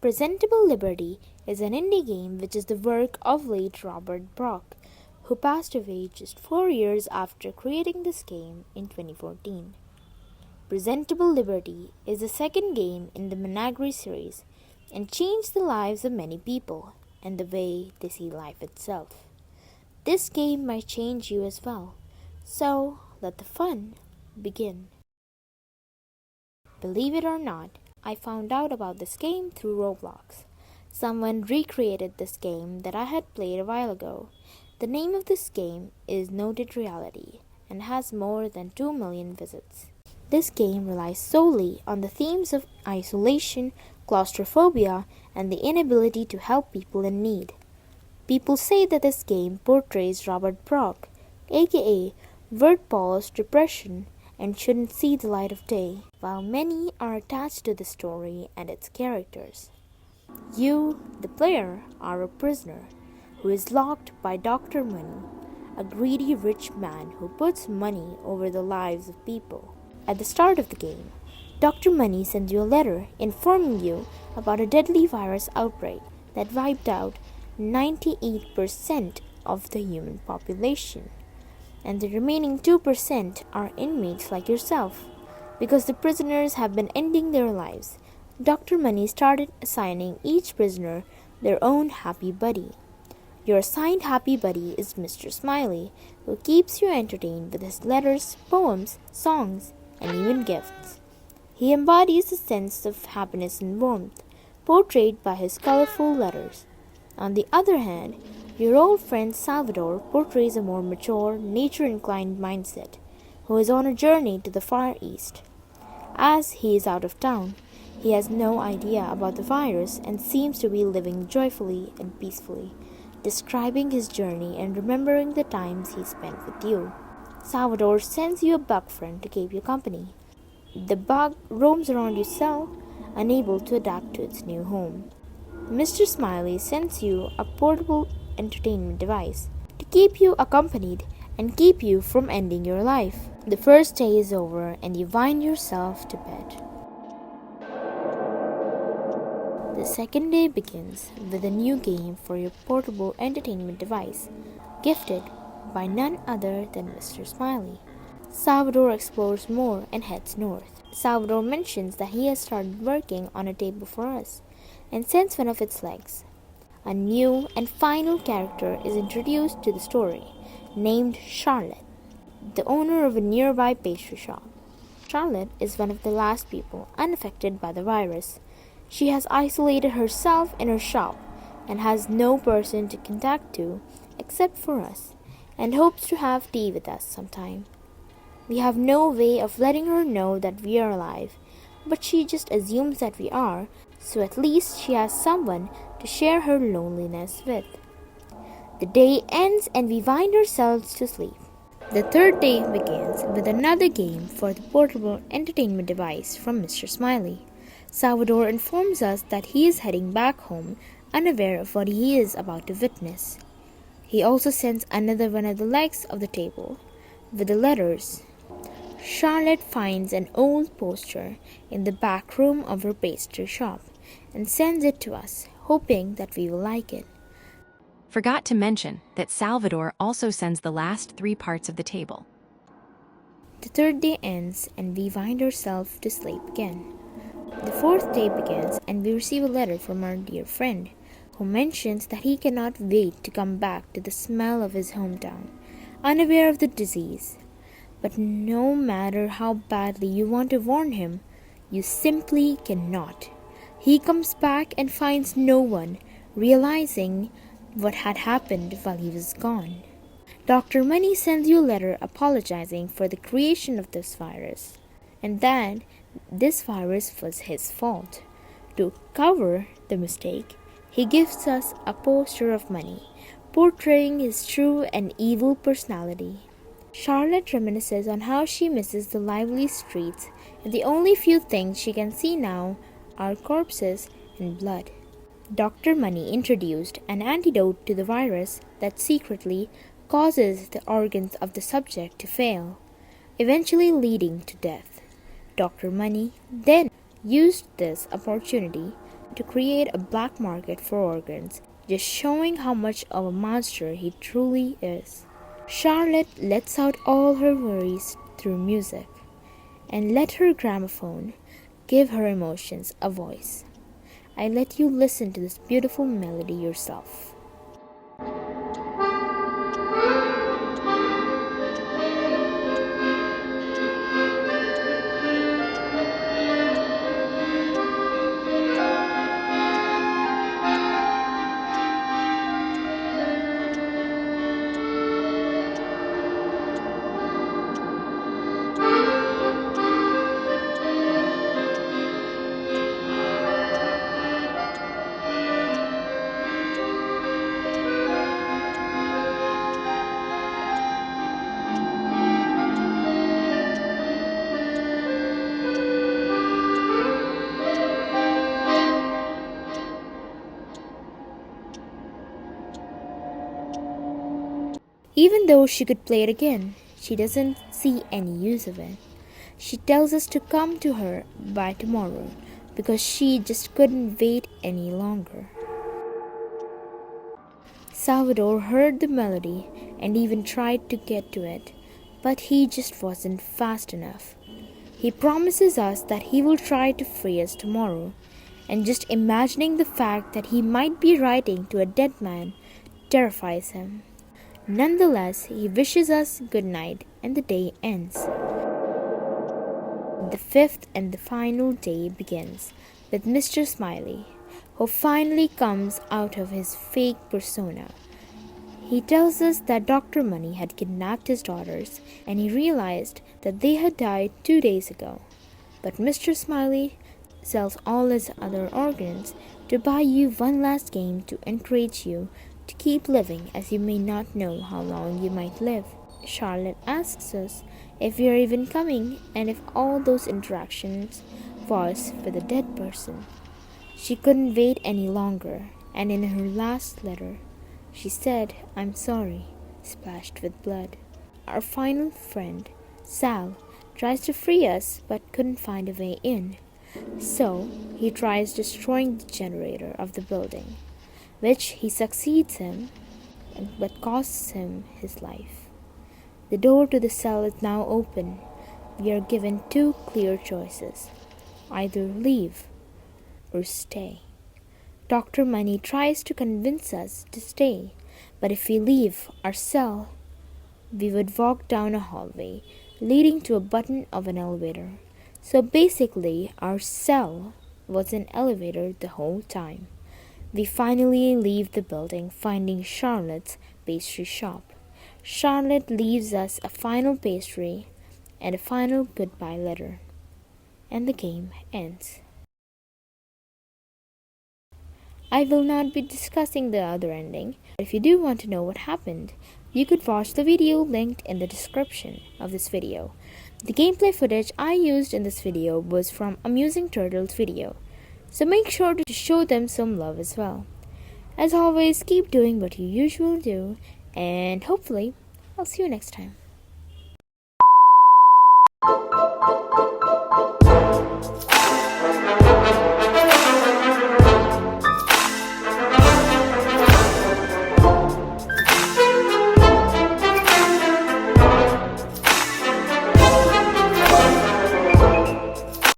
Presentable Liberty is an indie game which is the work of late Robert Brock, who passed away just 4 years after creating this game in 2014. Presentable Liberty is the second game in the Menagri series and changed the lives of many people and the way they see life itself. This game might change you as well, so let the fun begin. Believe it or not, I found out about this game through Roblox. Someone recreated this game that I had played a while ago. The name of this game is Noted Reality and has more than 2 million visits. This game relies solely on the themes of isolation, claustrophobia, and the inability to help people in need. People say that this game portrays Robert Brock, aka Wirt Paul's depression, and shouldn't see the light of day, while many are attached to the story and its characters. You, the player, are a prisoner who is locked by Dr. Money, a greedy rich man who puts money over the lives of people. At the start of the game, Dr. Money sends you a letter informing you about a deadly virus outbreak that wiped out 98% of the human population, and the remaining 2% are inmates like yourself. Because the prisoners have been ending their lives, Dr. Money started assigning each prisoner their own happy buddy. Your assigned happy buddy is Mr. Smiley, who keeps you entertained with his letters, poems, songs, and even gifts. He embodies a sense of happiness and warmth, portrayed by his colorful letters. On the other hand, your old friend Salvador portrays a more mature, nature-inclined mindset, who is on a journey to the Far East. As he is out of town, he has no idea about the virus and seems to be living joyfully and peacefully, describing his journey and remembering the times he spent with you. Salvador sends you a bug friend to keep you company. The bug roams around your cell, unable to adapt to its new home. Mr. Smiley sends you a portable entertainment device to keep you accompanied and keep you from ending your life. The first day is over and you wind yourself to bed. The second day begins with a new game for your portable entertainment device, gifted by none other than Mr. Smiley. Salvador explores more and heads north. Salvador mentions that he has started working on a table for us and sends one of its legs. A new and final character is introduced to the story, named Charlotte, the owner of a nearby pastry shop. Charlotte is one of the last people unaffected by the virus. She has isolated herself in her shop and has no person to contact to except for us, and hopes to have tea with us sometime. We have no way of letting her know that we are alive, but she just assumes that we are, so at least she has someone to share her loneliness with. The day ends and we wind ourselves to sleep. The third day begins with another game for the portable entertainment device from Mr. Smiley. Salvador informs us that he is heading back home, unaware of what he is about to witness. He also sends another one of the legs of the table with the letters. Charlotte finds an old poster in the back room of her pastry shop and sends it to us, hoping that we will like it. Forgot to mention that Salvador also sends the last 3 parts of the table. The third day ends and we wind ourselves to sleep again. The fourth day begins and we receive a letter from our dear friend, who mentions that he cannot wait to come back to the smell of his hometown, unaware of the disease. But no matter how badly you want to warn him, you simply cannot. He comes back and finds no one, realizing what had happened while he was gone. Dr. Money sends you a letter apologizing for the creation of this virus, and that this virus was his fault. To cover the mistake, he gives us a poster of Money, portraying his true and evil personality. Charlotte reminisces on how she misses the lively streets, and the only few things she can see now are corpses and blood. Dr. Money introduced an antidote to the virus that secretly causes the organs of the subject to fail, eventually leading to death. Dr. Money then used this opportunity to create a black market for organs, just showing how much of a monster he truly is. Charlotte lets out all her worries through music, and let her gramophone give her emotions a voice. I let you listen to this beautiful melody yourself. Even though she could play it again, she doesn't see any use of it. She tells us to come to her by tomorrow because she just couldn't wait any longer. Salvador heard the melody and even tried to get to it, but he just wasn't fast enough. He promises us that he will try to free us tomorrow, and just imagining the fact that he might be writing to a dead man terrifies him. Nonetheless, he wishes us good night and the day ends. The fifth and the final day begins with Mr. Smiley, who finally comes out of his fake persona. He tells us that Dr. Money had kidnapped his daughters and he realized that they had died 2 days ago. But Mr. Smiley sells all his other organs to buy you one last game to encourage you to keep living, as you may not know how long you might live. Charlotte asks us if we are even coming and if all those interactions was for the dead person. She couldn't wait any longer, and in her last letter, she said, "I'm sorry," splashed with blood. Our final friend, Sal, tries to free us but couldn't find a way in. So he tries destroying the generator of the building, which he succeeds in, but costs him his life. The door to the cell is now open. We are given 2 clear choices: either leave or stay. Dr. Money tries to convince us to stay, but if we leave our cell, we would walk down a hallway leading to a button of an elevator. So basically, our cell was an elevator the whole time. We finally leave the building, finding Charlotte's pastry shop. Charlotte leaves us a final pastry and a final goodbye letter. And the game ends. I will not be discussing the other ending, but if you do want to know what happened, you could watch the video linked in the description of this video. The gameplay footage I used in this video was from Amusing Turtles video, so make sure to show them some love as well. As always, keep doing what you usually do, and hopefully, I'll see you next time.